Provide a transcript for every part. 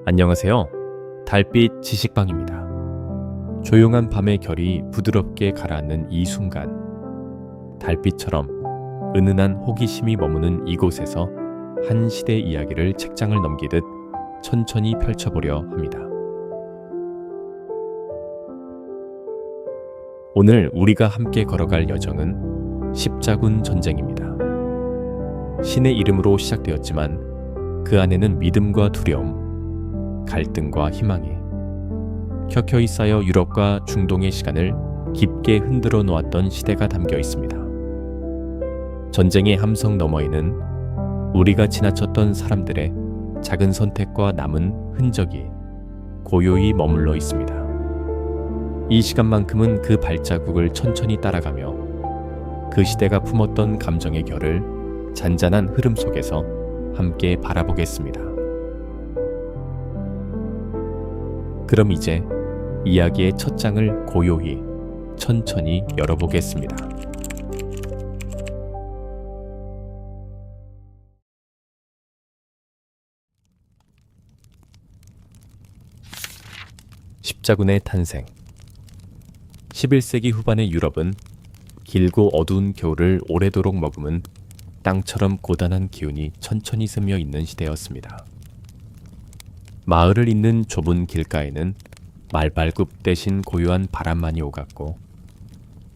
안녕하세요. 달빛 지식방입니다. 조용한 밤의 결이 부드럽게 가라앉는 이 순간, 달빛처럼 은은한 호기심이 머무는 이곳에서 한 시대의 이야기를 책장을 넘기듯 천천히 펼쳐보려 합니다. 오늘 우리가 함께 걸어갈 여정은 십자군 전쟁입니다. 신의 이름으로 시작되었지만 그 안에는 믿음과 두려움, 갈등과 희망이 켜켜이 쌓여 유럽과 중동의 시간을 깊게 흔들어 놓았던 시대가 담겨 있습니다. 전쟁의 함성 너머에는 우리가 지나쳤던 사람들의 작은 선택과 남은 흔적이 고요히 머물러 있습니다. 이 시간만큼은 그 발자국을 천천히 따라가며 그 시대가 품었던 감정의 결을 잔잔한 흐름 속에서 함께 바라보겠습니다. 그럼 이제 이야기의 첫 장을 고요히 천천히 열어보겠습니다. 십자군의 탄생. 11세기 후반의 유럽은 길고 어두운 겨울을 오래도록 머금은 땅처럼 고단한 기운이 천천히 스며 있는 시대였습니다. 마을을 잇는 좁은 길가에는 말발굽 대신 고요한 바람만이 오갔고,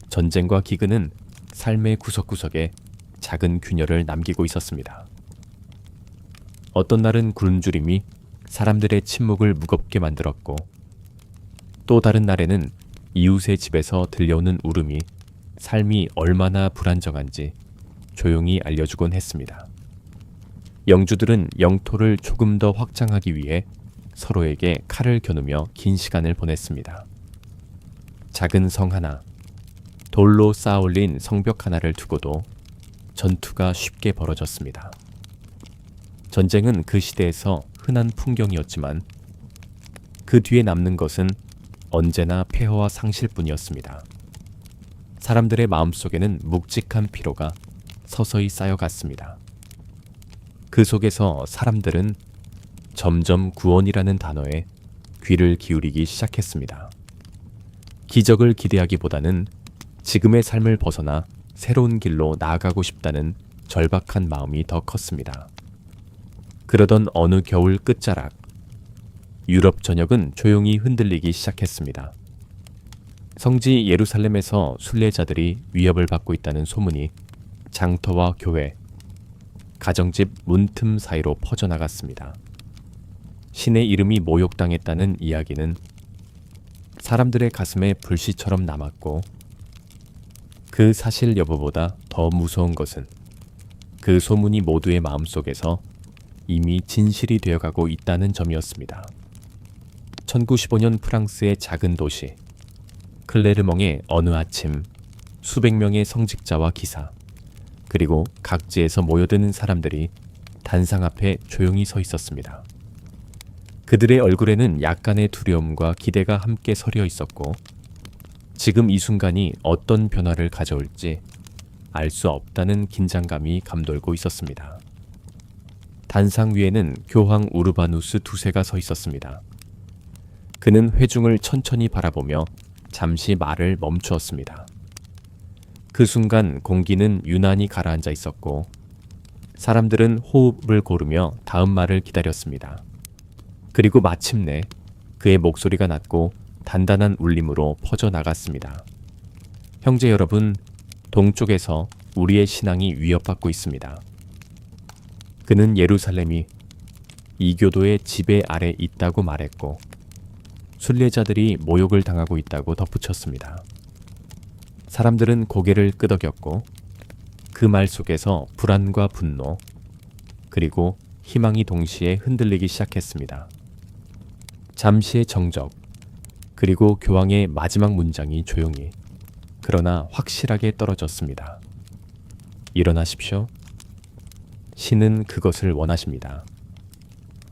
전쟁과 기근은 삶의 구석구석에 작은 균열을 남기고 있었습니다. 어떤 날은 굶주림이 사람들의 침묵을 무겁게 만들었고, 또 다른 날에는 이웃의 집에서 들려오는 울음이 삶이 얼마나 불안정한지 조용히 알려주곤 했습니다. 영주들은 영토를 조금 더 확장하기 위해 서로에게 칼을 겨누며 긴 시간을 보냈습니다. 작은 성 하나, 돌로 쌓아올린 성벽 하나를 두고도 전투가 쉽게 벌어졌습니다. 전쟁은 그 시대에서 흔한 풍경이었지만 그 뒤에 남는 것은 언제나 폐허와 상실뿐이었습니다. 사람들의 마음속에는 묵직한 피로가 서서히 쌓여갔습니다. 그 속에서 사람들은 점점 구원이라는 단어에 귀를 기울이기 시작했습니다. 기적을 기대하기보다는 지금의 삶을 벗어나 새로운 길로 나아가고 싶다는 절박한 마음이 더 컸습니다. 그러던 어느 겨울 끝자락, 유럽 전역은 조용히 흔들리기 시작했습니다. 성지 예루살렘에서 순례자들이 위협을 받고 있다는 소문이 장터와 교회, 가정집 문틈 사이로 퍼져나갔습니다. 신의 이름이 모욕당했다는 이야기는 사람들의 가슴에 불씨처럼 남았고, 그 사실 여부보다 더 무서운 것은 그 소문이 모두의 마음속에서 이미 진실이 되어가고 있다는 점이었습니다. 1915년 프랑스의 작은 도시 클레르멍의 어느 아침, 수백 명의 성직자와 기사, 그리고 각지에서 모여드는 사람들이 단상 앞에 조용히 서 있었습니다. 그들의 얼굴에는 약간의 두려움과 기대가 함께 서려 있었고, 지금 이 순간이 어떤 변화를 가져올지 알 수 없다는 긴장감이 감돌고 있었습니다. 단상 위에는 교황 우르바누스 2세가 서 있었습니다. 그는 회중을 천천히 바라보며 잠시 말을 멈추었습니다. 그 순간 공기는 유난히 가라앉아 있었고, 사람들은 호흡을 고르며 다음 말을 기다렸습니다. 그리고 마침내 그의 목소리가 낮고 단단한 울림으로 퍼져나갔습니다. 형제 여러분, 동쪽에서 우리의 신앙이 위협받고 있습니다. 그는 예루살렘이 이교도의 지배 아래 있다고 말했고, 순례자들이 모욕을 당하고 있다고 덧붙였습니다. 사람들은 고개를 끄덕였고, 그 말 속에서 불안과 분노, 그리고 희망이 동시에 흔들리기 시작했습니다. 잠시의 정적, 그리고 교황의 마지막 문장이 조용히, 그러나 확실하게 떨어졌습니다. 일어나십시오. 신은 그것을 원하십니다.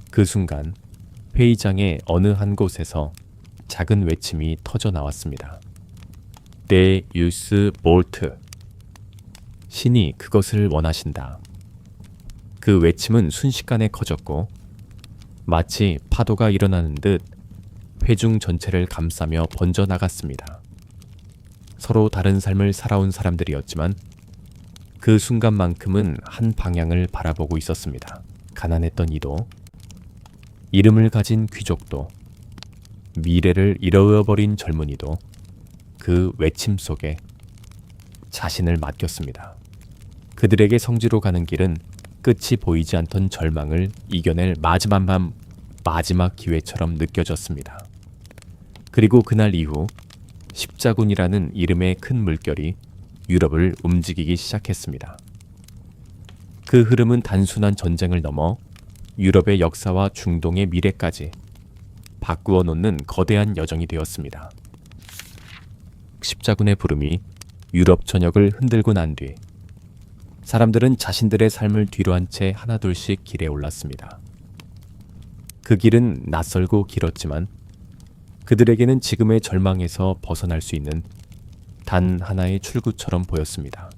그 순간 회의장의 어느 한 곳에서 작은 외침이 터져 나왔습니다. 데 유스 볼트. 신이 그것을 원하신다. 그 외침은 순식간에 커졌고 마치 파도가 일어나는 듯 회중 전체를 감싸며 번져나갔습니다. 서로 다른 삶을 살아온 사람들이었지만 그 순간만큼은 한 방향을 바라보고 있었습니다. 가난했던 이도, 이름을 가진 귀족도, 미래를 잃어버린 젊은이도 그 외침 속에 자신을 맡겼습니다. 그들에게 성지로 가는 길은 끝이 보이지 않던 절망을 이겨낼 마지막 기회처럼 느껴졌습니다. 그리고 그날 이후 십자군이라는 이름의 큰 물결이 유럽을 움직이기 시작했습니다. 그 흐름은 단순한 전쟁을 넘어 유럽의 역사와 중동의 미래까지 바꾸어 놓는 거대한 여정이 되었습니다. 십자군의 부름이 유럽 전역을 흔들고 난 뒤 사람들은 자신들의 삶을 뒤로한 채 하나둘씩 길에 올랐습니다. 그 길은 낯설고 길었지만 그들에게는 지금의 절망에서 벗어날 수 있는 단 하나의 출구처럼 보였습니다.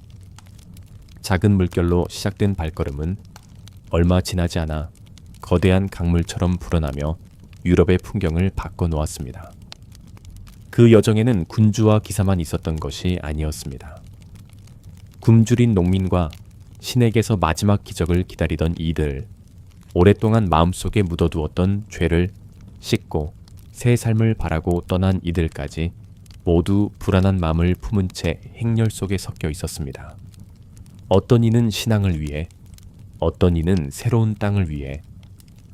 작은 물결로 시작된 발걸음은 얼마 지나지 않아 거대한 강물처럼 불어나며 유럽의 풍경을 바꿔놓았습니다. 그 여정에는 군주와 기사만 있었던 것이 아니었습니다. 굶주린 농민과 신에게서 마지막 기적을 기다리던 이들, 오랫동안 마음속에 묻어두었던 죄를 씻고 새 삶을 바라고 떠난 이들까지 모두 불안한 마음을 품은 채 행렬 속에 섞여 있었습니다. 어떤 이는 신앙을 위해, 어떤 이는 새로운 땅을 위해,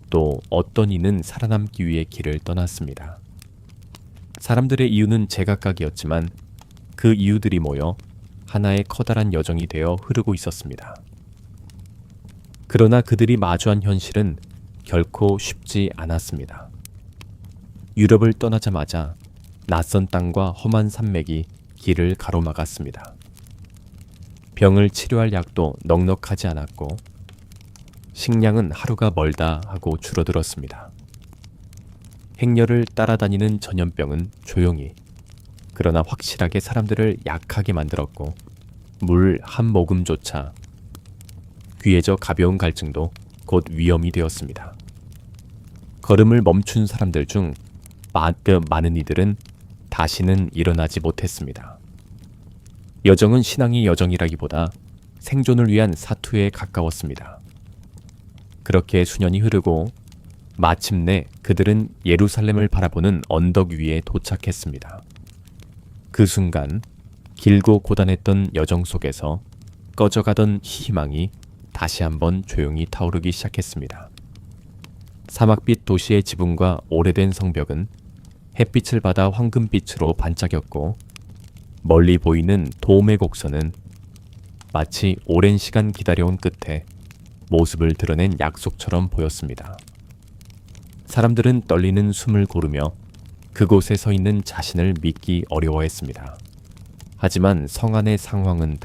또 어떤 이는 살아남기 위해 길을 떠났습니다. 사람들의 이유는 제각각이었지만 그 이유들이 모여 하나의 커다란 여정이 되어 흐르고 있었습니다. 그러나 그들이 마주한 현실은 결코 쉽지 않았습니다. 유럽을 떠나자마자 낯선 땅과 험한 산맥이 길을 가로막았습니다. 병을 치료할 약도 넉넉하지 않았고 식량은 하루가 멀다 하고 줄어들었습니다. 행렬을 따라다니는 전염병은 조용히, 그러나 확실하게 사람들을 약하게 만들었고 물 한 모금조차, 귀에져 가벼운 갈증도 곧 위험이 되었습니다. 걸음을 멈춘 사람들 중 많은 이들은 다시는 일어나지 못했습니다. 여정은 신앙의 여정이라기보다 생존을 위한 사투에 가까웠습니다. 그렇게 수년이 흐르고 마침내 그들은 예루살렘을 바라보는 언덕 위에 도착했습니다. 그 순간 길고 고단했던 여정 속에서 꺼져가던 희망이 다시 한번 조용히 타오르기 시작했습니다. 사막빛 도시의 지붕과 오래된 성벽은 햇빛을 받아 황금빛으로 반짝였고 멀리 보이는 도움의 곡선은 마치 오랜 시간 기다려온 끝에 모습을 드러낸 약속처럼 보였습니다. 사람들은 떨리는 숨을 고르며 그곳에 서 있는 자신을 믿기 어려워했습니다. 하지만 성 안의 상황은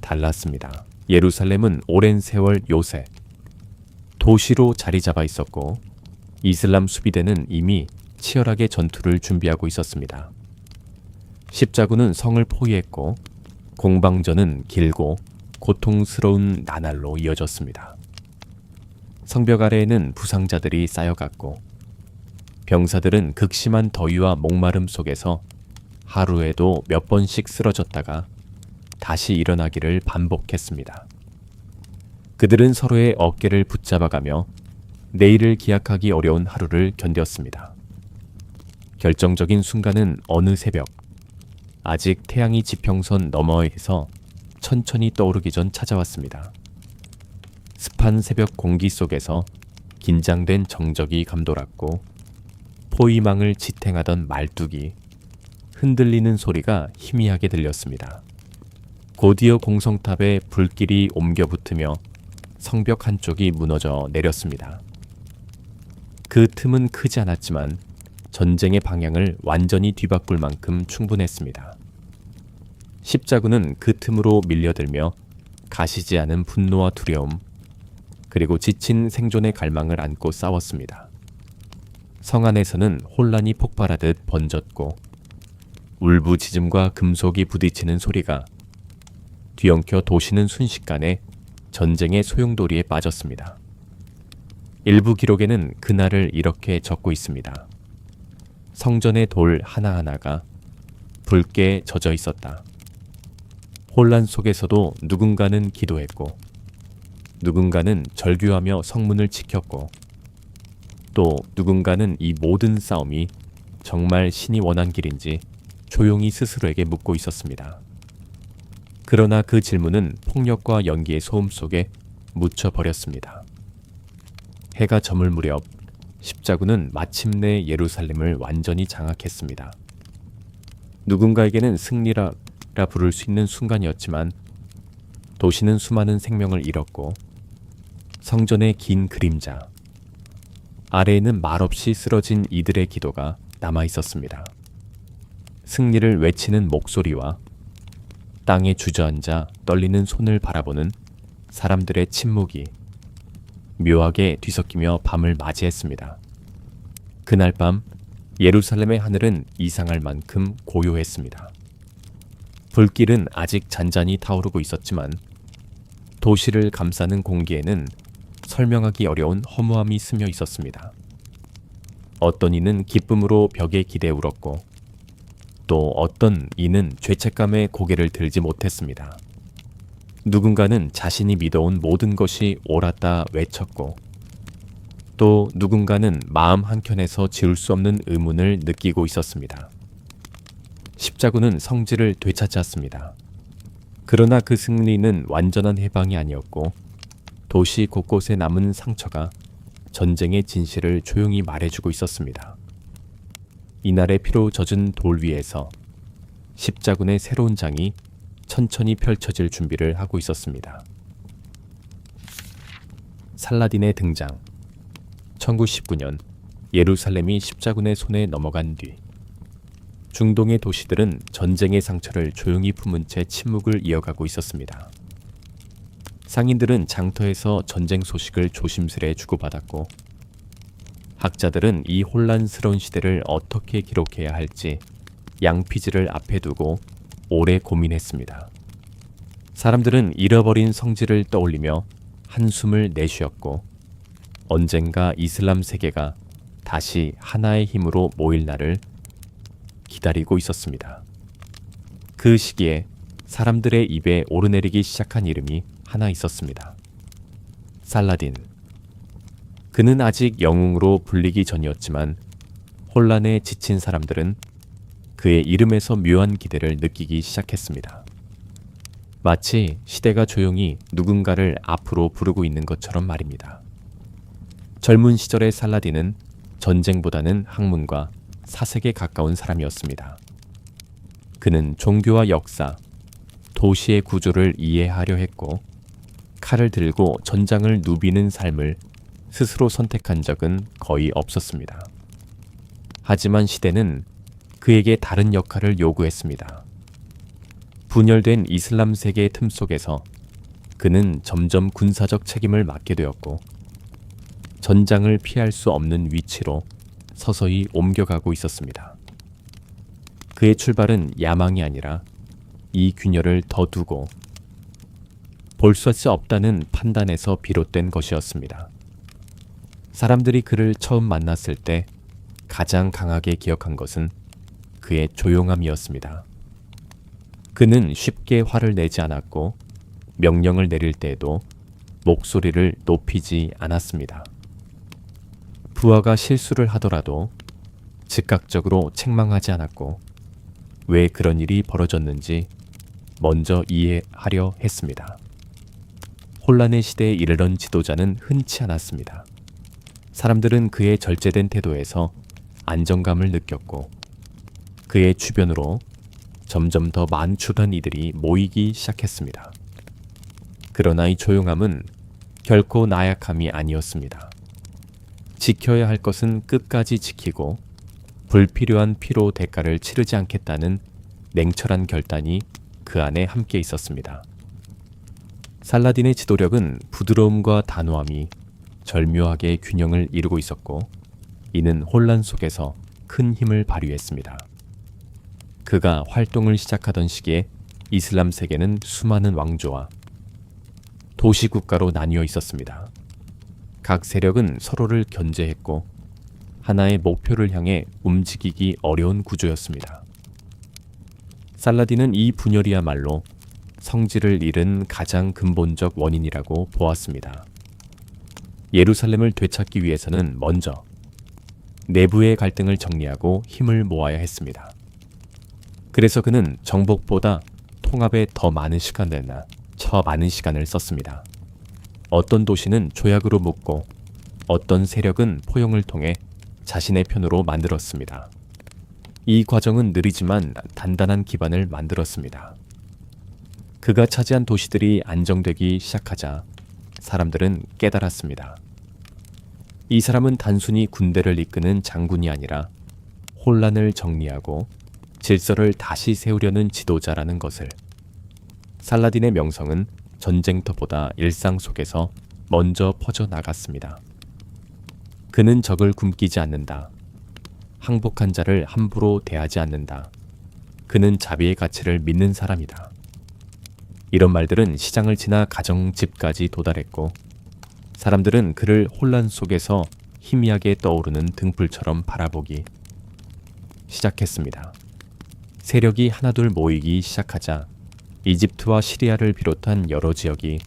달랐습니다. 예루살렘은 오랜 세월 요새 도시로 자리 잡아 있었고 이슬람 수비대는 이미 치열하게 전투를 준비하고 있었습니다. 십자군은 성을 포위했고 공방전은 길고 고통스러운 나날로 이어졌습니다. 성벽 아래에는 부상자들이 쌓여갔고 병사들은 극심한 더위와 목마름 속에서 하루에도 몇 번씩 쓰러졌다가 다시 일어나기를 반복했습니다. 그들은 서로의 어깨를 붙잡아가며 내일을 기약하기 어려운 하루를 견뎠습니다. 결정적인 순간은 어느 새벽, 아직 태양이 지평선 너머에서 천천히 떠오르기 전 찾아왔습니다. 습한 새벽 공기 속에서 긴장된 정적이 감돌았고 포위망을 지탱하던 말뚝이 흔들리는 소리가 희미하게 들렸습니다. 곧이어 공성탑에 불길이 옮겨 붙으며 성벽 한쪽이 무너져 내렸습니다. 그 틈은 크지 않았지만 전쟁의 방향을 완전히 뒤바꿀 만큼 충분했습니다. 십자군은 그 틈으로 밀려들며 가시지 않은 분노와 두려움, 그리고 지친 생존의 갈망을 안고 싸웠습니다. 성 안에서는 혼란이 폭발하듯 번졌고 울부짖음과 금속이 부딪히는 소리가 뒤엉켜 도시는 순식간에 전쟁의 소용돌이에 빠졌습니다. 일부 기록에는 그날을 이렇게 적고 있습니다. 성전의 돌 하나하나가 붉게 젖어 있었다. 혼란 속에서도 누군가는 기도했고, 누군가는 절규하며 성문을 지켰고, 또 누군가는 이 모든 싸움이 정말 신이 원한 길인지 조용히 스스로에게 묻고 있었습니다. 그러나 그 질문은 폭력과 연기의 소음 속에 묻혀버렸습니다. 해가 저물 무렵 십자군은 마침내 예루살렘을 완전히 장악했습니다. 누군가에게는 승리라 부를 수 있는 순간이었지만 도시는 수많은 생명을 잃었고 성전의 긴 그림자 아래에는 말없이 쓰러진 이들의 기도가 남아 있었습니다. 승리를 외치는 목소리와 땅에 주저앉아 떨리는 손을 바라보는 사람들의 침묵이 묘하게 뒤섞이며 밤을 맞이했습니다. 그날 밤 예루살렘의 하늘은 이상할 만큼 고요했습니다. 불길은 아직 잔잔히 타오르고 있었지만 도시를 감싸는 공기에는 설명하기 어려운 허무함이 스며 있었습니다. 어떤 이는 기쁨으로 벽에 기대 울었고 또 어떤 이는 죄책감에 고개를 들지 못했습니다. 누군가는 자신이 믿어온 모든 것이 옳았다 외쳤고 또 누군가는 마음 한켠에서 지울 수 없는 의문을 느끼고 있었습니다. 십자군은 성지를 되찾았습니다. 그러나 그 승리는 완전한 해방이 아니었고 도시 곳곳에 남은 상처가 전쟁의 진실을 조용히 말해주고 있었습니다. 이날의 피로 젖은 돌 위에서 십자군의 새로운 장이 천천히 펼쳐질 준비를 하고 있었습니다. 살라딘의 등장. 1919년 예루살렘이 십자군의 손에 넘어간 뒤 중동의 도시들은 전쟁의 상처를 조용히 품은 채 침묵을 이어가고 있었습니다. 상인들은 장터에서 전쟁 소식을 조심스레 주고받았고 학자들은 이 혼란스러운 시대를 어떻게 기록해야 할지 양피지를 앞에 두고 오래 고민했습니다. 사람들은 잃어버린 성지를 떠올리며 한숨을 내쉬었고 언젠가 이슬람 세계가 다시 하나의 힘으로 모일 날을 기다리고 있었습니다. 그 시기에 사람들의 입에 오르내리기 시작한 이름이 하나 있었습니다. 살라딘. 그는 아직 영웅으로 불리기 전이었지만 혼란에 지친 사람들은 그의 이름에서 묘한 기대를 느끼기 시작했습니다. 마치 시대가 조용히 누군가를 앞으로 부르고 있는 것처럼 말입니다. 젊은 시절의 살라딘은 전쟁보다는 학문과 사색에 가까운 사람이었습니다. 그는 종교와 역사, 도시의 구조를 이해하려 했고 칼을 들고 전장을 누비는 삶을 스스로 선택한 적은 거의 없었습니다. 하지만 시대는 그에게 다른 역할을 요구했습니다. 분열된 이슬람 세계의 틈 속에서 그는 점점 군사적 책임을 맡게 되었고 전장을 피할 수 없는 위치로 서서히 옮겨가고 있었습니다. 그의 출발은 야망이 아니라 이 균열을 더 두고 볼 수 없다는 판단에서 비롯된 것이었습니다. 사람들이 그를 처음 만났을 때 가장 강하게 기억한 것은 그의 조용함이었습니다. 그는 쉽게 화를 내지 않았고 명령을 내릴 때에도 목소리를 높이지 않았습니다. 부하가 실수를 하더라도 즉각적으로 책망하지 않았고 왜 그런 일이 벌어졌는지 먼저 이해하려 했습니다. 혼란의 시대에 이르던 지도자는 흔치 않았습니다. 사람들은 그의 절제된 태도에서 안정감을 느꼈고 그의 주변으로 점점 더 많추던 이들이 모이기 시작했습니다. 그러나 이 조용함은 결코 나약함이 아니었습니다. 지켜야 할 것은 끝까지 지키고 불필요한 피로 대가를 치르지 않겠다는 냉철한 결단이 그 안에 함께 있었습니다. 살라딘의 지도력은 부드러움과 단호함이 절묘하게 균형을 이루고 있었고 이는 혼란 속에서 큰 힘을 발휘했습니다. 그가 활동을 시작하던 시기에 이슬람 세계는 수많은 왕조와 도시국가로 나뉘어 있었습니다. 각 세력은 서로를 견제했고 하나의 목표를 향해 움직이기 어려운 구조였습니다. 살라딘은 이 분열이야말로 성질을 잃은 가장 근본적 원인이라고 보았습니다. 예루살렘을 되찾기 위해서는 먼저 내부의 갈등을 정리하고 힘을 모아야 했습니다. 그래서 그는 정복보다 통합에 더 많은 시간을 썼습니다. 어떤 도시는 조약으로 묶고 어떤 세력은 포용을 통해 자신의 편으로 만들었습니다. 이 과정은 느리지만 단단한 기반을 만들었습니다. 그가 차지한 도시들이 안정되기 시작하자 사람들은 깨달았습니다. 이 사람은 단순히 군대를 이끄는 장군이 아니라 혼란을 정리하고 질서를 다시 세우려는 지도자라는 것을. 살라딘의 명성은 전쟁터보다 일상 속에서 먼저 퍼져나갔습니다. 그는 적을 굶기지 않는다. 항복한 자를 함부로 대하지 않는다. 그는 자비의 가치를 믿는 사람이다. 이런 말들은 시장을 지나 가정집까지 도달했고 사람들은 그를 혼란 속에서 희미하게 떠오르는 등불처럼 바라보기 시작했습니다. 세력이 하나둘 모이기 시작하자 이집트와 시리아를 비롯한 여러 지역이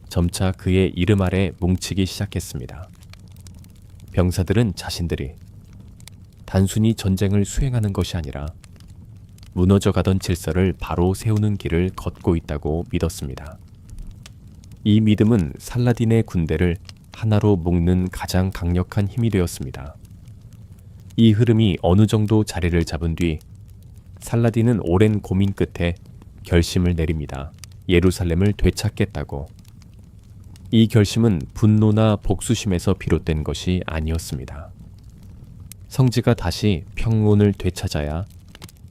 점차 그의 이름 아래 뭉치기 시작했습니다. 병사들은 자신들이 단순히 전쟁을 수행하는 것이 아니라 무너져가던 질서를 바로 세우는 길을 걷고 있다고 믿었습니다. 이 믿음은 살라딘의 군대를 하나로 묶는 가장 강력한 힘이 되었습니다. 이 흐름이 어느 정도 자리를 잡은 뒤 살라딘은 오랜 고민 끝에 결심을 내립니다. 예루살렘을 되찾겠다고. 이 결심은 분노나 복수심에서 비롯된 것이 아니었습니다. 성지가 다시 평온을 되찾아야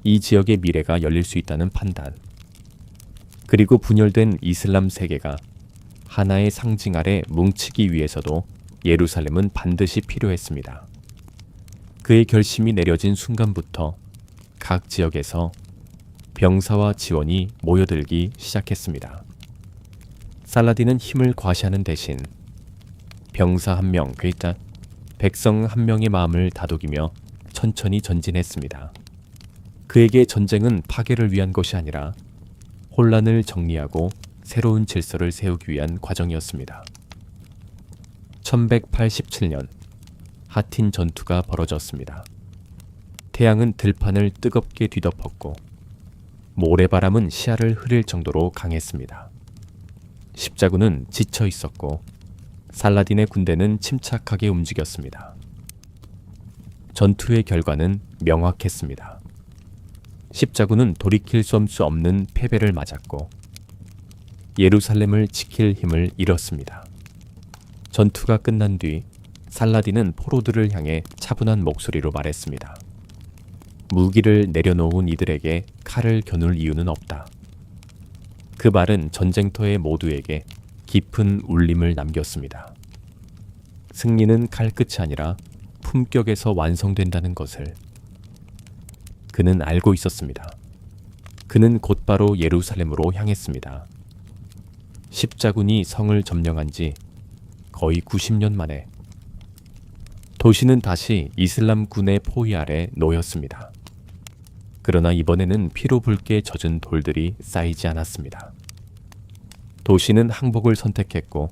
이 지역의 미래가 열릴 수 있다는 판단. 그리고 분열된 이슬람 세계가 하나의 상징 아래 뭉치기 위해서도 예루살렘은 반드시 필요했습니다. 그의 결심이 내려진 순간부터 각 지역에서 병사와 지원이 모여들기 시작했습니다. 살라딘은 힘을 과시하는 대신 병사 한 명, 그러니까 백성 한 명의 마음을 다독이며 천천히 전진했습니다. 그에게 전쟁은 파괴를 위한 것이 아니라 혼란을 정리하고 새로운 질서를 세우기 위한 과정이었습니다. 1187년 하틴 전투가 벌어졌습니다. 태양은 들판을 뜨겁게 뒤덮었고 모래바람은 시야를 흐릴 정도로 강했습니다. 십자군은 지쳐 있었고 살라딘의 군대는 침착하게 움직였습니다. 전투의 결과는 명확했습니다. 십자군은 돌이킬 수 없는 패배를 맞았고 예루살렘을 지킬 힘을 잃었습니다. 전투가 끝난 뒤 살라딘은 포로들을 향해 차분한 목소리로 말했습니다. 무기를 내려놓은 이들에게 칼을 겨눌 이유는 없다. 그 말은 전쟁터의 모두에게 깊은 울림을 남겼습니다. 승리는 칼 끝이 아니라 품격에서 완성된다는 것을 그는 알고 있었습니다. 그는 곧바로 예루살렘으로 향했습니다. 십자군이 성을 점령한 지 거의 90년 만에 도시는 다시 이슬람군의 포위 아래 놓였습니다. 그러나 이번에는 피로 붉게 젖은 돌들이 쌓이지 않았습니다. 도시는 항복을 선택했고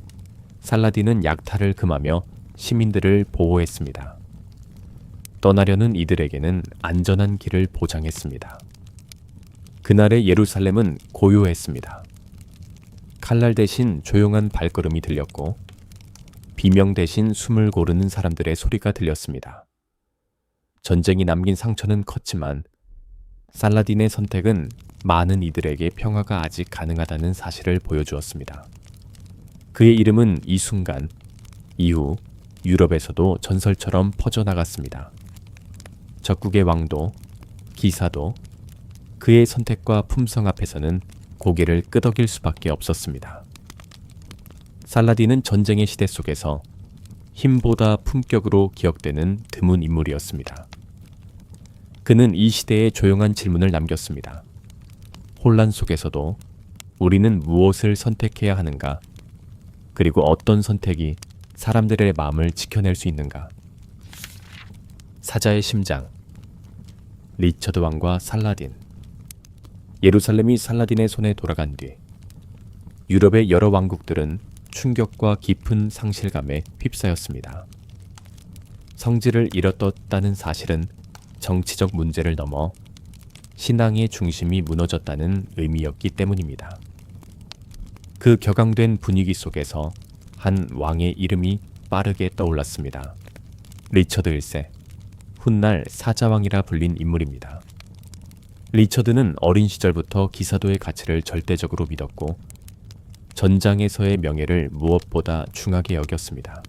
살라딘은 약탈을 금하며 시민들을 보호했습니다. 떠나려는 이들에게는 안전한 길을 보장했습니다. 그날의 예루살렘은 고요했습니다. 칼날 대신 조용한 발걸음이 들렸고 비명 대신 숨을 고르는 사람들의 소리가 들렸습니다. 전쟁이 남긴 상처는 컸지만 살라딘의 선택은 많은 이들에게 평화가 아직 가능하다는 사실을 보여주었습니다. 그의 이름은 이 순간 이후 유럽에서도 전설처럼 퍼져나갔습니다. 적국의 왕도, 기사도 그의 선택과 품성 앞에서는 고개를 끄덕일 수밖에 없었습니다. 살라딘은 전쟁의 시대 속에서 힘보다 품격으로 기억되는 드문 인물이었습니다. 그는 이 시대에 조용한 질문을 남겼습니다. 혼란 속에서도 우리는 무엇을 선택해야 하는가? 그리고 어떤 선택이 사람들의 마음을 지켜낼 수 있는가? 사자의 심장. 리처드 왕과 살라딘. 예루살렘이 살라딘의 손에 돌아간 뒤 유럽의 여러 왕국들은 충격과 깊은 상실감에 휩싸였습니다. 성지를 잃었다는 사실은 정치적 문제를 넘어 신앙의 중심이 무너졌다는 의미였기 때문입니다. 그 격앙된 분위기 속에서 한 왕의 이름이 빠르게 떠올랐습니다. 리처드 1세, 훗날 사자왕이라 불린 인물입니다. 리처드는 어린 시절부터 기사도의 가치를 절대적으로 믿었고 전장에서의 명예를 무엇보다 중하게 여겼습니다.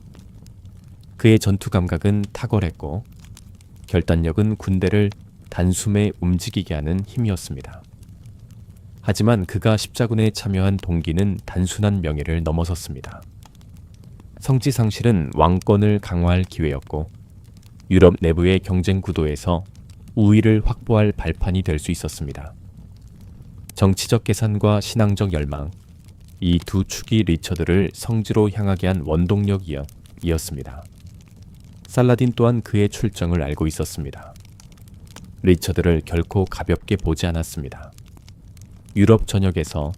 그의 전투 감각은 탁월했고 결단력은 군대를 단숨에 움직이게 하는 힘이었습니다. 하지만 그가 십자군에 참여한 동기는 단순한 명예를 넘어섰습니다. 성지 상실은 왕권을 강화할 기회였고 유럽 내부의 경쟁 구도에서 우위를 확보할 발판이 될 수 있었습니다. 정치적 계산과 신앙적 열망, 이 두 축이 리처드를 성지로 향하게 한 원동력이었습니다. 살라딘 또한 그의 출정을 알고 있었습니다. 리처드를 결코 가볍게 보지 않았습니다. 유럽 전역에서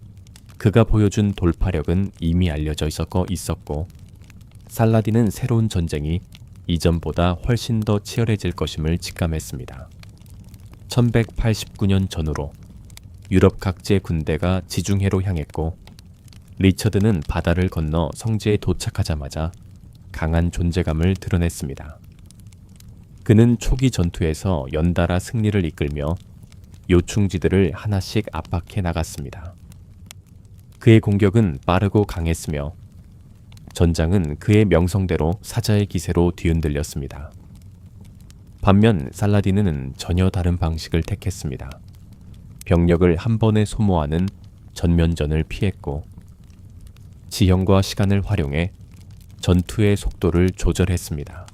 그가 보여준 돌파력은 이미 알려져 있었고 살라딘은 새로운 전쟁이 이전보다 훨씬 더 치열해질 것임을 직감했습니다. 1189년 전후로 유럽 각지의 군대가 지중해로 향했고 리처드는 바다를 건너 성지에 도착하자마자 강한 존재감을 드러냈습니다. 그는 초기 전투에서 연달아 승리를 이끌며 요충지들을 하나씩 압박해 나갔습니다. 그의 공격은 빠르고 강했으며 전장은 그의 명성대로 사자의 기세로 뒤흔들렸습니다. 반면 살라딘은 전혀 다른 방식을 택했습니다. 병력을 한 번에 소모하는 전면전을 피했고 지형과 시간을 활용해 전투의 속도를 조절했습니다.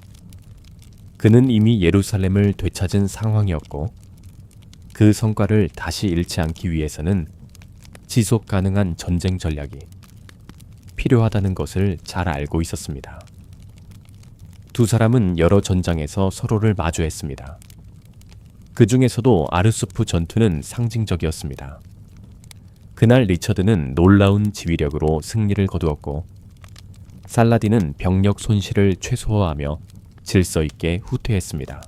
그는 이미 예루살렘을 되찾은 상황이었고 그 성과를 다시 잃지 않기 위해서는 지속 가능한 전쟁 전략이 필요하다는 것을 잘 알고 있었습니다. 두 사람은 여러 전장에서 서로를 마주했습니다. 그 중에서도 아르수프 전투는 상징적이었습니다. 그날 리처드는 놀라운 지휘력으로 승리를 거두었고 살라딘은 병력 손실을 최소화하며 질서 있게 후퇴했습니다.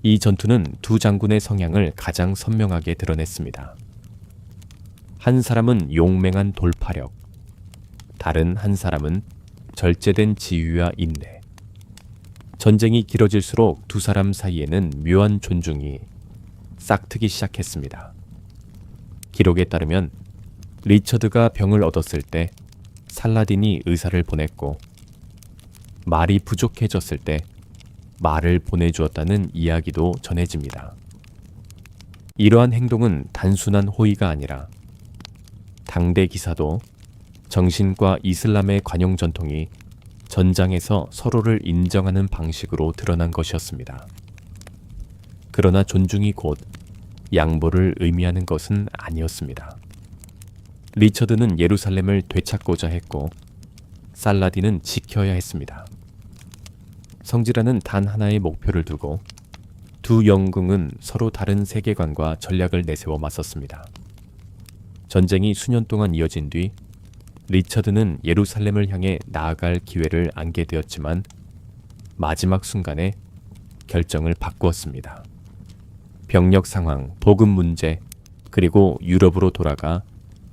이 전투는 두 장군의 성향을 가장 선명하게 드러냈습니다. 한 사람은 용맹한 돌파력, 다른 한 사람은 절제된 지휘와 인내. 전쟁이 길어질수록 두 사람 사이에는 묘한 존중이 싹트기 시작했습니다. 기록에 따르면 리처드가 병을 얻었을 때 살라딘이 의사를 보냈고 말이 부족해졌을 때 말을 보내주었다는 이야기도 전해집니다. 이러한 행동은 단순한 호의가 아니라 당대 기사도 정신과 이슬람의 관용 전통이 전장에서 서로를 인정하는 방식으로 드러난 것이었습니다. 그러나 존중이 곧 양보를 의미하는 것은 아니었습니다. 리처드는 예루살렘을 되찾고자 했고 살라딘은 지켜야 했습니다. 성지라는 단 하나의 목표를 두고 두 영궁은 서로 다른 세계관과 전략을 내세워 맞섰습니다. 전쟁이 수년 동안 이어진 뒤 리처드는 예루살렘을 향해 나아갈 기회를 안게 되었지만 마지막 순간에 결정을 바꾸었습니다. 병력 상황, 보급 문제, 그리고 유럽으로 돌아가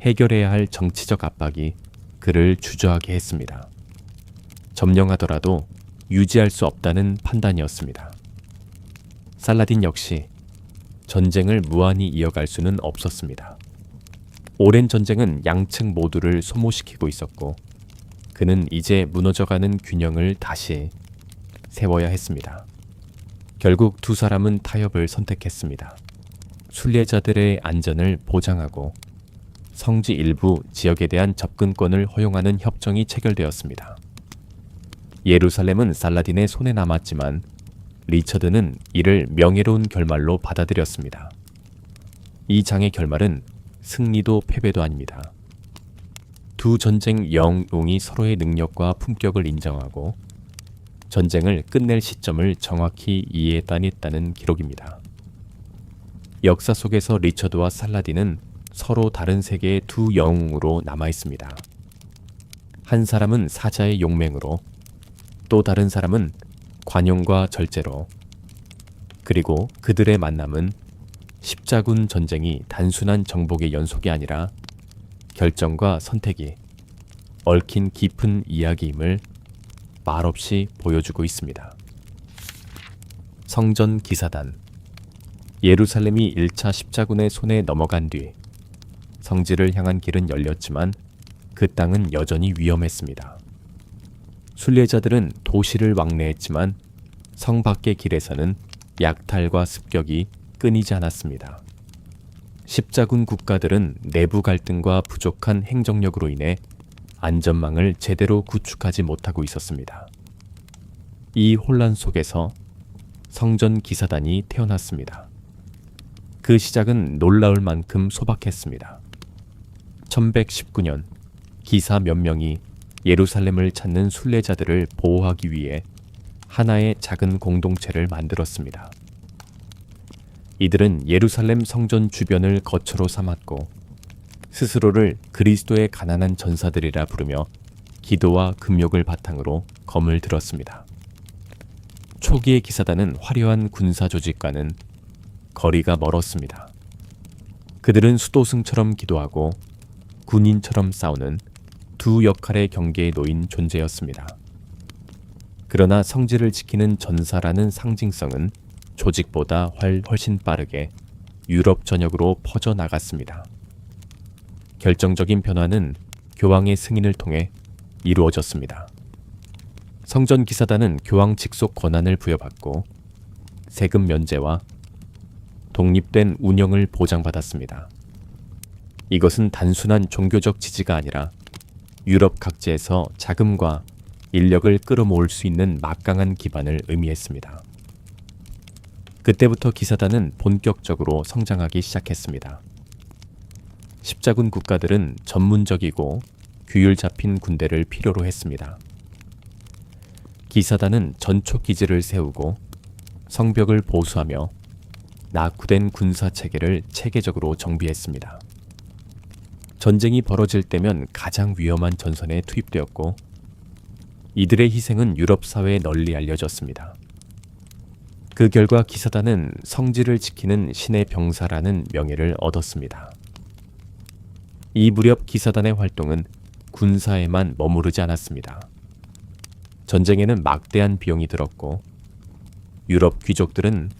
해결해야 할 정치적 압박이 그를 주저하게 했습니다. 점령하더라도 유지할 수 없다는 판단이었습니다. 살라딘 역시 전쟁을 무한히 이어갈 수는 없었습니다. 오랜 전쟁은 양측 모두를 소모시키고 있었고 그는 이제 무너져가는 균형을 다시 세워야 했습니다. 결국 두 사람은 타협을 선택했습니다. 순례자들의 안전을 보장하고 성지 일부 지역에 대한 접근권을 허용하는 협정이 체결되었습니다. 예루살렘은 살라딘의 손에 남았지만 리처드는 이를 명예로운 결말로 받아들였습니다. 이 장의 결말은 승리도 패배도 아닙니다. 두 전쟁 영웅이 서로의 능력과 품격을 인정하고 전쟁을 끝낼 시점을 정확히 이해했다는 기록입니다. 역사 속에서 리처드와 살라딘은 서로 다른 세계의 두 영웅으로 남아 있습니다. 한 사람은 사자의 용맹으로, 또 다른 사람은 관용과 절제로, 그리고 그들의 만남은 십자군 전쟁이 단순한 정복의 연속이 아니라 결정과 선택이 얽힌 깊은 이야기임을 말없이 보여주고 있습니다. 성전 기사단. 예루살렘이 1차 십자군의 손에 넘어간 뒤 성지를 향한 길은 열렸지만 그 땅은 여전히 위험했습니다. 순례자들은 도시를 왕래했지만 성 밖의 길에서는 약탈과 습격이 끊이지 않았습니다. 십자군 국가들은 내부 갈등과 부족한 행정력으로 인해 안전망을 제대로 구축하지 못하고 있었습니다. 이 혼란 속에서 성전 기사단이 태어났습니다. 그 시작은 놀라울 만큼 소박했습니다. 1119년 기사 몇 명이 예루살렘을 찾는 순례자들을 보호하기 위해 하나의 작은 공동체를 만들었습니다. 이들은 예루살렘 성전 주변을 거처로 삼았고 스스로를 그리스도의 가난한 전사들이라 부르며 기도와 금욕을 바탕으로 검을 들었습니다. 초기의 기사단은 화려한 군사 조직과는 거리가 멀었습니다. 그들은 수도승처럼 기도하고 군인처럼 싸우는 두 역할의 경계에 놓인 존재였습니다. 그러나 성지를 지키는 전사라는 상징성은 조직보다 훨씬 빠르게 유럽 전역으로 퍼져나갔습니다. 결정적인 변화는 교황의 승인을 통해 이루어졌습니다. 성전 기사단은 교황 직속 권한을 부여받고 세금 면제와 독립된 운영을 보장받았습니다. 이것은 단순한 종교적 지지가 아니라 유럽 각지에서 자금과 인력을 끌어모을 수 있는 막강한 기반을 의미했습니다. 그때부터 기사단은 본격적으로 성장하기 시작했습니다. 십자군 국가들은 전문적이고 규율 잡힌 군대를 필요로 했습니다. 기사단은 전초 기지를 세우고 성벽을 보수하며 낙후된 군사 체계를 체계적으로 정비했습니다. 전쟁이 벌어질 때면 가장 위험한 전선에 투입되었고 이들의 희생은 유럽 사회에 널리 알려졌습니다. 그 결과 기사단은 성지를 지키는 신의 병사라는 명예를 얻었습니다. 이 무렵 기사단의 활동은 군사에만 머무르지 않았습니다. 전쟁에는 막대한 비용이 들었고 유럽 귀족들은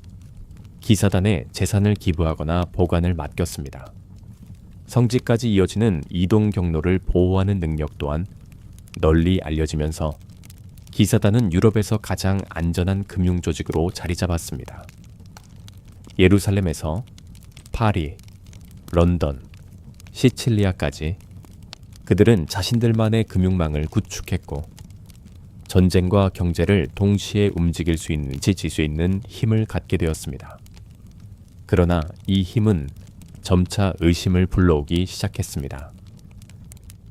기사단에 재산을 기부하거나 보관을 맡겼습니다. 성지까지 이어지는 이동 경로를 보호하는 능력 또한 널리 알려지면서 기사단은 유럽에서 가장 안전한 금융 조직으로 자리 잡았습니다. 예루살렘에서 파리, 런던, 시칠리아까지 그들은 자신들만의 금융망을 구축했고 전쟁과 경제를 동시에 움직일 수 있는, 지질 수 있는 힘을 갖게 되었습니다. 그러나 이 힘은 점차 의심을 불러오기 시작했습니다.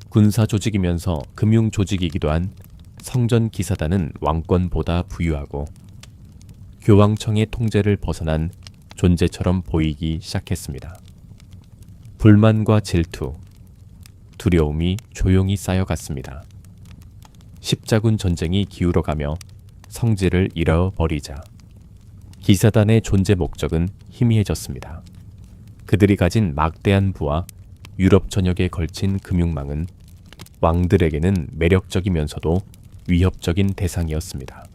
군사 조직이면서 금융 조직이기도 한 성전 기사단은 왕권보다 부유하고 교황청의 통제를 벗어난 존재처럼 보이기 시작했습니다. 불만과 질투, 두려움이 조용히 쌓여갔습니다. 십자군 전쟁이 기울어가며 성지를 잃어버리자 기사단의 존재 목적은 희미해졌습니다. 그들이 가진 막대한 부와 유럽 전역에 걸친 금융망은 왕들에게는 매력적이면서도 위협적인 대상이었습니다.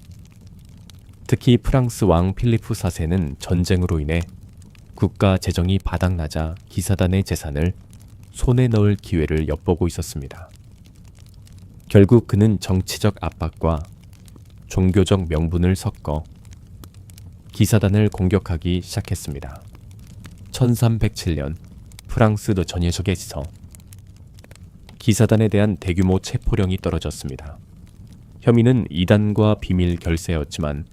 특히 프랑스 왕 필리프 4세는 전쟁으로 인해 국가 재정이 바닥나자 기사단의 재산을 손에 넣을 기회를 엿보고 있었습니다. 결국 그는 정치적 압박과 종교적 명분을 섞어 기사단을 공격하기 시작했습니다. 1307년 프랑스 전역에서 기사단에 대한 대규모 체포령이 떨어졌습니다. 혐의는 이단과 비밀 결세였지만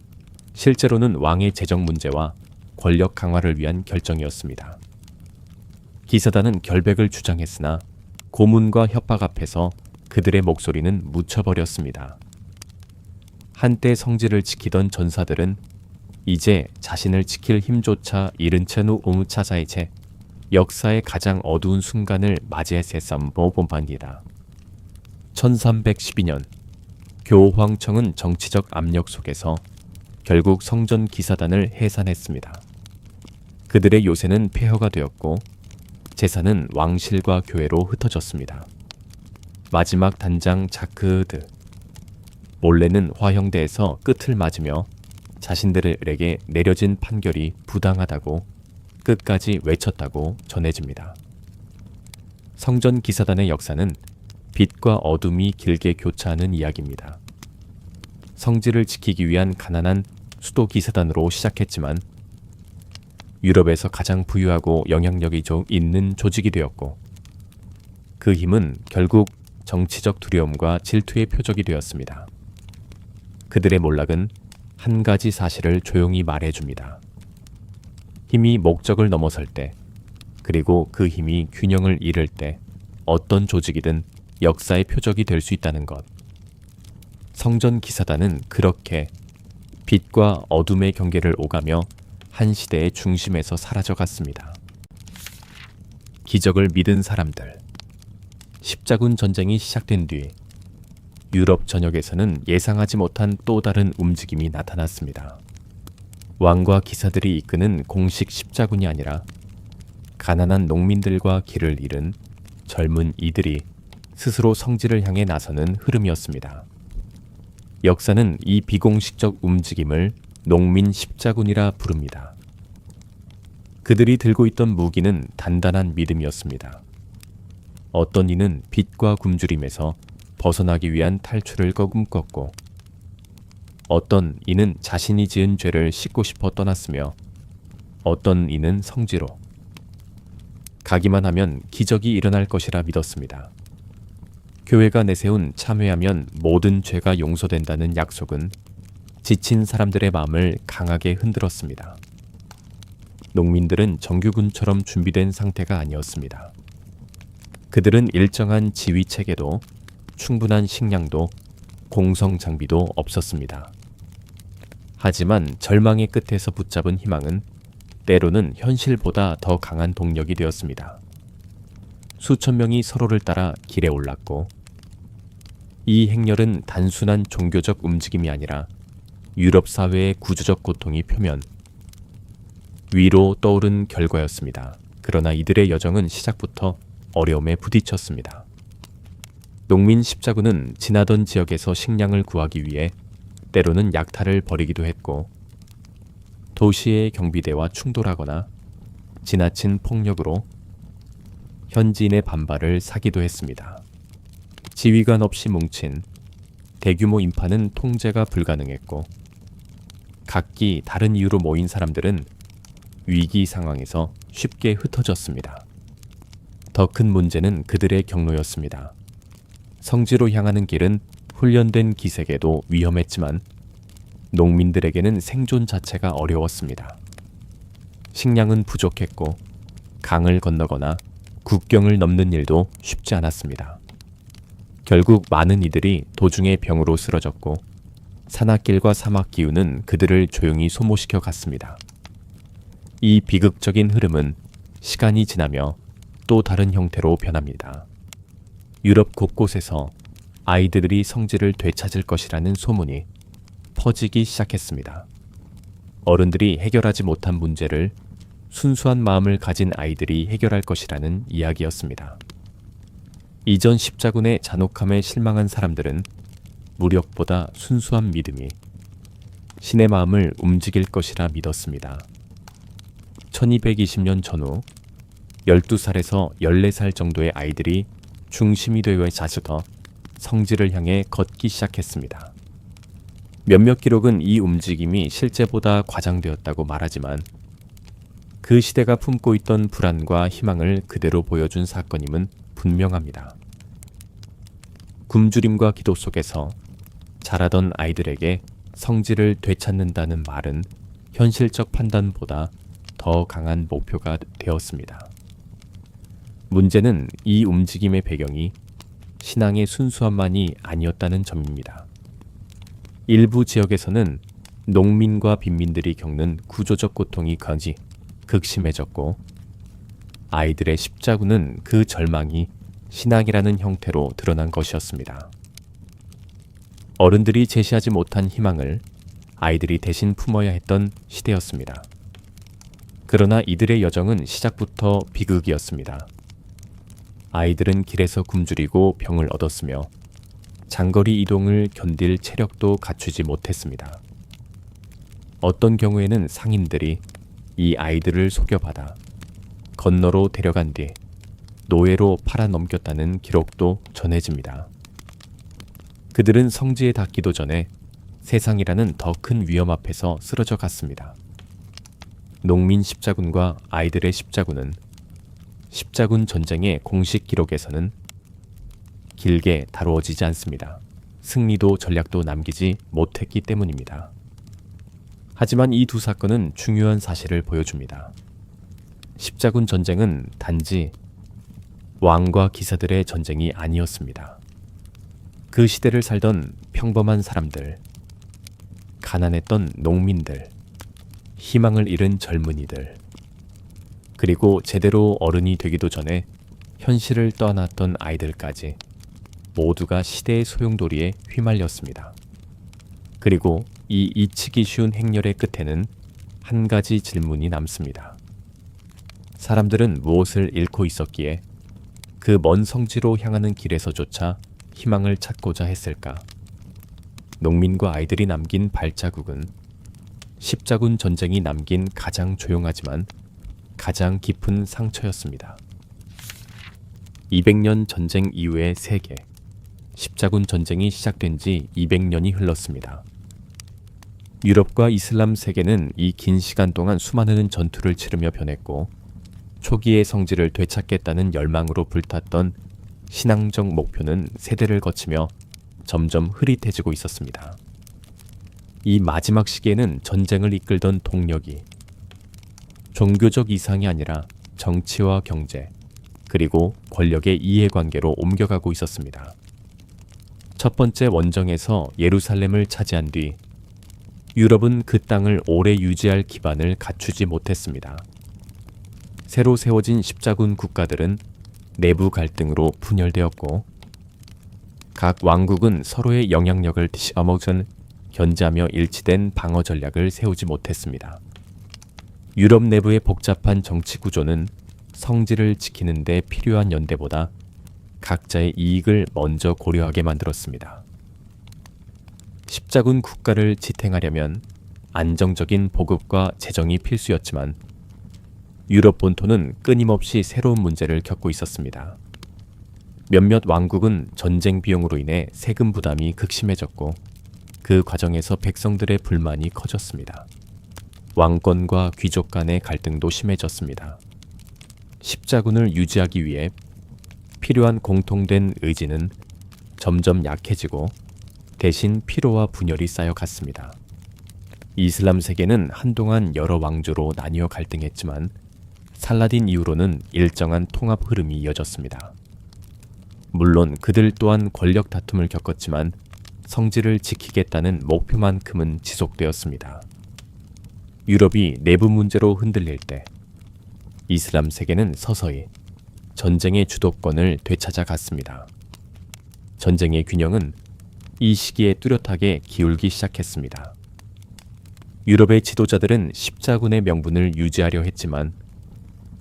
실제로는 왕의 재정 문제와 권력 강화를 위한 결정이었습니다. 기사단은 결백을 주장했으나 고문과 협박 앞에서 그들의 목소리는 묻혀버렸습니다. 한때 성지를 지키던 전사들은 이제 자신을 지킬 힘조차 잃은 채 오무차자의 채 역사의 가장 어두운 순간을 맞이했었음보 본반이다. 1312년 교황청은 정치적 압력 속에서 결국 성전 기사단을 해산했습니다. 그들의 요새는 폐허가 되었고 재산은 왕실과 교회로 흩어졌습니다. 마지막 단장 자크드 몰래는 화형대에서 끝을 맞으며 자신들에게 내려진 판결이 부당하다고 끝까지 외쳤다고 전해집니다. 성전 기사단의 역사는 빛과 어둠이 길게 교차하는 이야기입니다. 성지를 지키기 위한 가난한 수도 기사단으로 시작했지만 유럽에서 가장 부유하고 영향력이 좀 있는 조직이 되었고 그 힘은 결국 정치적 두려움과 질투의 표적이 되었습니다. 그들의 몰락은 한 가지 사실을 조용히 말해줍니다. 힘이 목적을 넘어설 때, 그리고 그 힘이 균형을 잃을 때 어떤 조직이든 역사의 표적이 될 수 있다는 것. 성전 기사단은 그렇게 빛과 어둠의 경계를 오가며 한 시대의 중심에서 사라져갔습니다. 기적을 믿은 사람들. 십자군 전쟁이 시작된 뒤 유럽 전역에서는 예상하지 못한 또 다른 움직임이 나타났습니다. 왕과 기사들이 이끄는 공식 십자군이 아니라 가난한 농민들과 길을 잃은 젊은 이들이 스스로 성지를 향해 나서는 흐름이었습니다. 역사는 이 비공식적 움직임을 농민 십자군이라 부릅니다. 그들이 들고 있던 무기는 단단한 믿음이었습니다. 어떤 이는 빛과 굶주림에서 벗어나기 위한 탈출을 꿈꿨고 어떤 이는 자신이 지은 죄를 씻고 싶어 떠났으며 어떤 이는 성지로 가기만 하면 기적이 일어날 것이라 믿었습니다. 교회가 내세운 참회하면 모든 죄가 용서된다는 약속은 지친 사람들의 마음을 강하게 흔들었습니다. 농민들은 정규군처럼 준비된 상태가 아니었습니다. 그들은 일정한 지휘 체계도 충분한 식량도 공성 장비도 없었습니다. 하지만 절망의 끝에서 붙잡은 희망은 때로는 현실보다 더 강한 동력이 되었습니다. 수천 명이 서로를 따라 길에 올랐고 이 행렬은 단순한 종교적 움직임이 아니라 유럽 사회의 구조적 고통이 표면 위로 떠오른 결과였습니다. 그러나 이들의 여정은 시작부터 어려움에 부딪혔습니다. 농민 십자군은 지나던 지역에서 식량을 구하기 위해 때로는 약탈을 벌이기도 했고 도시의 경비대와 충돌하거나 지나친 폭력으로 현지인의 반발을 사기도 했습니다. 지휘관 없이 뭉친 대규모 인파는 통제가 불가능했고 각기 다른 이유로 모인 사람들은 위기 상황에서 쉽게 흩어졌습니다. 더 큰 문제는 그들의 경로였습니다. 성지로 향하는 길은 훈련된 기색에도 위험했지만 농민들에게는 생존 자체가 어려웠습니다. 식량은 부족했고 강을 건너거나 국경을 넘는 일도 쉽지 않았습니다. 결국 많은 이들이 도중에 병으로 쓰러졌고 산악길과 사막 기후는 그들을 조용히 소모시켜 갔습니다. 이 비극적인 흐름은 시간이 지나며 또 다른 형태로 변합니다. 유럽 곳곳에서 아이들이 성지를 되찾을 것이라는 소문이 퍼지기 시작했습니다. 어른들이 해결하지 못한 문제를 순수한 마음을 가진 아이들이 해결할 것이라는 이야기였습니다. 이전 십자군의 잔혹함에 실망한 사람들은 무력보다 순수한 믿음이 신의 마음을 움직일 것이라 믿었습니다. 1220년 전후 12살에서 14살 정도의 아이들이 중심이 되어 자주더 성지를 향해 걷기 시작했습니다. 몇몇 기록은 이 움직임이 실제보다 과장되었다고 말하지만 그 시대가 품고 있던 불안과 희망을 그대로 보여준 사건임은 분명합니다. 굶주림과 기도 속에서 자라던 아이들에게 성지를 되찾는다는 말은 현실적 판단보다 더 강한 목표가 되었습니다. 문제는 이 움직임의 배경이 신앙의 순수함만이 아니었다는 점입니다. 일부 지역에서는 농민과 빈민들이 겪는 구조적 고통이 극심해졌고, 아이들의 십자군은 그 절망이 신앙이라는 형태로 드러난 것이었습니다. 어른들이 제시하지 못한 희망을 아이들이 대신 품어야 했던 시대였습니다. 그러나 이들의 여정은 시작부터 비극이었습니다. 아이들은 길에서 굶주리고 병을 얻었으며 장거리 이동을 견딜 체력도 갖추지 못했습니다. 어떤 경우에는 상인들이 이 아이들을 속여받아 건너로 데려간 뒤 노예로 팔아넘겼다는 기록도 전해집니다. 그들은 성지에 닿기도 전에 세상이라는 더 큰 위험 앞에서 쓰러져 갔습니다. 농민 십자군과 아이들의 십자군은 십자군 전쟁의 공식 기록에서는 길게 다루어지지 않습니다. 승리도 전략도 남기지 못했기 때문입니다. 하지만 이 두 사건은 중요한 사실을 보여줍니다. 십자군 전쟁은 단지 왕과 기사들의 전쟁이 아니었습니다. 그 시대를 살던 평범한 사람들, 가난했던 농민들, 희망을 잃은 젊은이들, 그리고 제대로 어른이 되기도 전에 현실을 떠안았던 아이들까지 모두가 시대의 소용돌이에 휘말렸습니다. 그리고 이 잊히기 쉬운 행렬의 끝에는 한 가지 질문이 남습니다. 사람들은 무엇을 잃고 있었기에 그 먼 성지로 향하는 길에서조차 희망을 찾고자 했을까? 농민과 아이들이 남긴 발자국은 십자군 전쟁이 남긴 가장 조용하지만 가장 깊은 상처였습니다. 200년 전쟁 이후의 세계, 십자군 전쟁이 시작된 지 200년이 흘렀습니다. 유럽과 이슬람 세계는 이 긴 시간 동안 수많은 전투를 치르며 변했고, 초기의 성지를 되찾겠다는 열망으로 불탔던 신앙적 목표는 세대를 거치며 점점 흐릿해지고 있었습니다. 이 마지막 시기에는 전쟁을 이끌던 동력이 종교적 이상이 아니라 정치와 경제, 그리고 권력의 이해관계로 옮겨가고 있었습니다. 첫 번째 원정에서 예루살렘을 차지한 뒤 유럽은 그 땅을 오래 유지할 기반을 갖추지 못했습니다. 새로 세워진 십자군 국가들은 내부 갈등으로 분열되었고, 각 왕국은 서로의 영향력을 뒤집어먹은 견제하며 일치된 방어 전략을 세우지 못했습니다. 유럽 내부의 복잡한 정치 구조는 성지를 지키는 데 필요한 연대보다 각자의 이익을 먼저 고려하게 만들었습니다. 십자군 국가를 지탱하려면 안정적인 보급과 재정이 필수였지만 유럽 본토는 끊임없이 새로운 문제를 겪고 있었습니다. 몇몇 왕국은 전쟁 비용으로 인해 세금 부담이 극심해졌고, 그 과정에서 백성들의 불만이 커졌습니다. 왕권과 귀족 간의 갈등도 심해졌습니다. 십자군을 유지하기 위해 필요한 공통된 의지는 점점 약해지고 대신 피로와 분열이 쌓여갔습니다. 이슬람 세계는 한동안 여러 왕조로 나뉘어 갈등했지만 살라딘 이후로는 일정한 통합 흐름이 이어졌습니다. 물론 그들 또한 권력 다툼을 겪었지만 성지를 지키겠다는 목표만큼은 지속되었습니다. 유럽이 내부 문제로 흔들릴 때 이슬람 세계는 서서히 전쟁의 주도권을 되찾아 갔습니다. 전쟁의 균형은 이 시기에 뚜렷하게 기울기 시작했습니다. 유럽의 지도자들은 십자군의 명분을 유지하려 했지만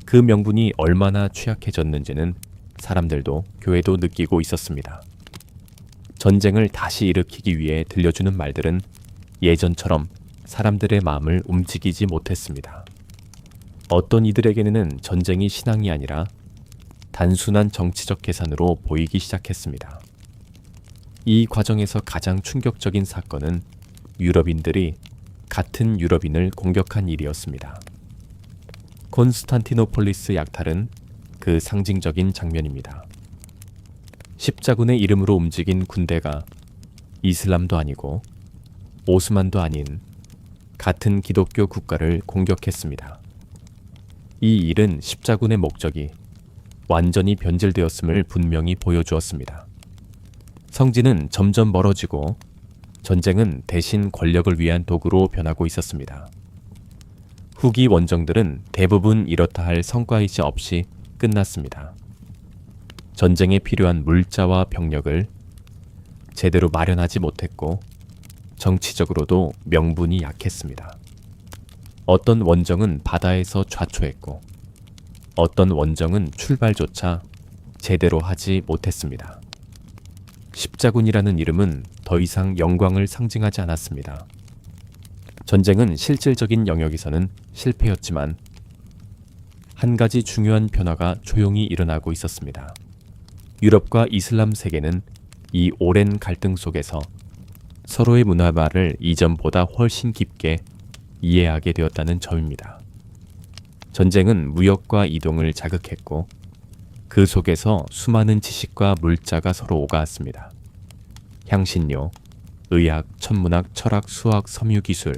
그 명분이 얼마나 취약해졌는지는 사람들도 교회도 느끼고 있었습니다. 전쟁을 다시 일으키기 위해 들려주는 말들은 예전처럼 사람들의 마음을 움직이지 못했습니다. 어떤 이들에게는 전쟁이 신앙이 아니라 단순한 정치적 계산으로 보이기 시작했습니다. 이 과정에서 가장 충격적인 사건은 유럽인들이 같은 유럽인을 공격한 일이었습니다. 콘스탄티노폴리스 약탈은 그 상징적인 장면입니다. 십자군의 이름으로 움직인 군대가 이슬람도 아니고 오스만도 아닌 같은 기독교 국가를 공격했습니다. 이 일은 십자군의 목적이 완전히 변질되었음을 분명히 보여주었습니다. 성지는 점점 멀어지고 전쟁은 대신 권력을 위한 도구로 변하고 있었습니다. 후기 원정들은 대부분 이렇다 할 성과이시 없이 끝났습니다. 전쟁에 필요한 물자와 병력을 제대로 마련하지 못했고 정치적으로도 명분이 약했습니다. 어떤 원정은 바다에서 좌초했고 어떤 원정은 출발조차 제대로 하지 못했습니다. 십자군이라는 이름은 더 이상 영광을 상징하지 않았습니다. 전쟁은 실질적인 영역에서는 실패였지만 한 가지 중요한 변화가 조용히 일어나고 있었습니다. 유럽과 이슬람 세계는 이 오랜 갈등 속에서 서로의 문화발을 이전보다 훨씬 깊게 이해하게 되었다는 점입니다. 전쟁은 무역과 이동을 자극했고 그 속에서 수많은 지식과 물자가 서로 오가왔습니다. 향신료, 의학, 천문학, 철학, 수학, 섬유기술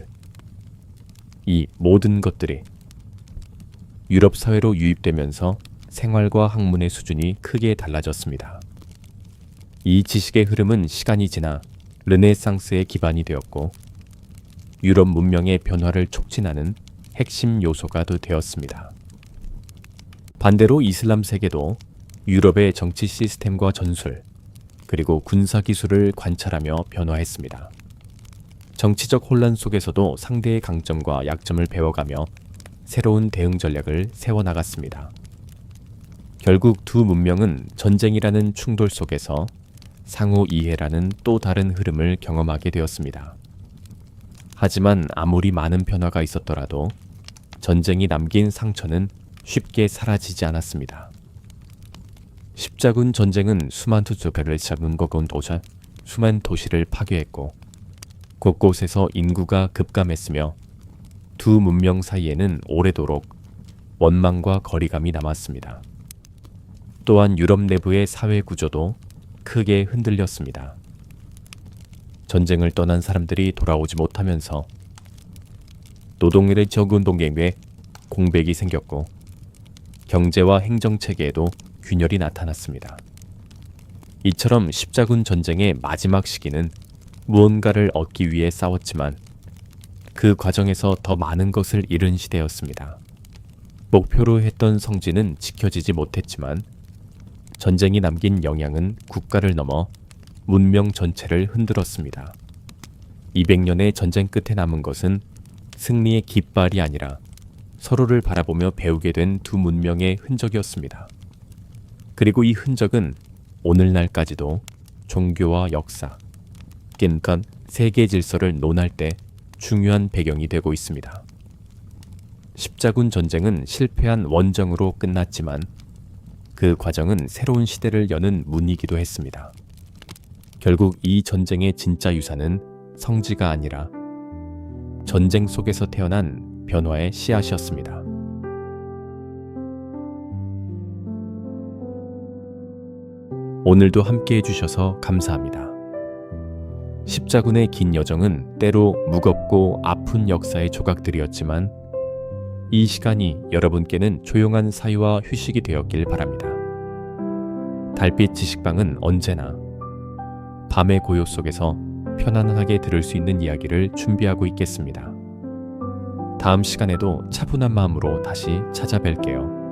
이 모든 것들이 유럽 사회로 유입되면서 생활과 학문의 수준이 크게 달라졌습니다. 이 지식의 흐름은 시간이 지나 르네상스의 기반이 되었고 유럽 문명의 변화를 촉진하는 핵심 요소가 되었습니다. 반대로 이슬람 세계도 유럽의 정치 시스템과 전술, 그리고 군사 기술을 관찰하며 변화했습니다. 정치적 혼란 속에서도 상대의 강점과 약점을 배워가며 새로운 대응 전략을 세워나갔습니다. 결국 두 문명은 전쟁이라는 충돌 속에서 상호 이해라는 또 다른 흐름을 경험하게 되었습니다. 하지만 아무리 많은 변화가 있었더라도 전쟁이 남긴 상처는 쉽게 사라지지 않았습니다. 십자군 전쟁은 수많은 도시를 잡은 거건 도자 수많은 도시를 파괴했고 곳곳에서 인구가 급감했으며 두 문명 사이에는 오래도록 원망과 거리감이 남았습니다. 또한 유럽 내부의 사회 구조도 크게 흔들렸습니다. 전쟁을 떠난 사람들이 돌아오지 못하면서 노동일의 적운동계에 공백이 생겼고 경제와 행정체계에도 균열이 나타났습니다. 이처럼 십자군 전쟁의 마지막 시기는 무언가를 얻기 위해 싸웠지만 그 과정에서 더 많은 것을 잃은 시대였습니다. 목표로 했던 성지는 지켜지지 못했지만 전쟁이 남긴 영향은 국가를 넘어 문명 전체를 흔들었습니다. 200년의 전쟁 끝에 남은 것은 승리의 깃발이 아니라 서로를 바라보며 배우게 된 두 문명의 흔적이었습니다. 그리고 이 흔적은 오늘날까지도 종교와 역사, 그러니까 세계 질서를 논할 때 중요한 배경이 되고 있습니다. 십자군 전쟁은 실패한 원정으로 끝났지만 그 과정은 새로운 시대를 여는 문이기도 했습니다. 결국 이 전쟁의 진짜 유산은 성지가 아니라 전쟁 속에서 태어난 변화의 씨앗이었습니다. 오늘도 함께 해주셔서 감사합니다. 십자군의 긴 여정은 때로 무겁고 아픈 역사의 조각들이었지만 이 시간이 여러분께는 조용한 사유와 휴식이 되었길 바랍니다. 달빛 지식방은 언제나 밤의 고요 속에서 편안하게 들을 수 있는 이야기를 준비하고 있겠습니다. 다음 시간에도 차분한 마음으로 다시 찾아뵐게요.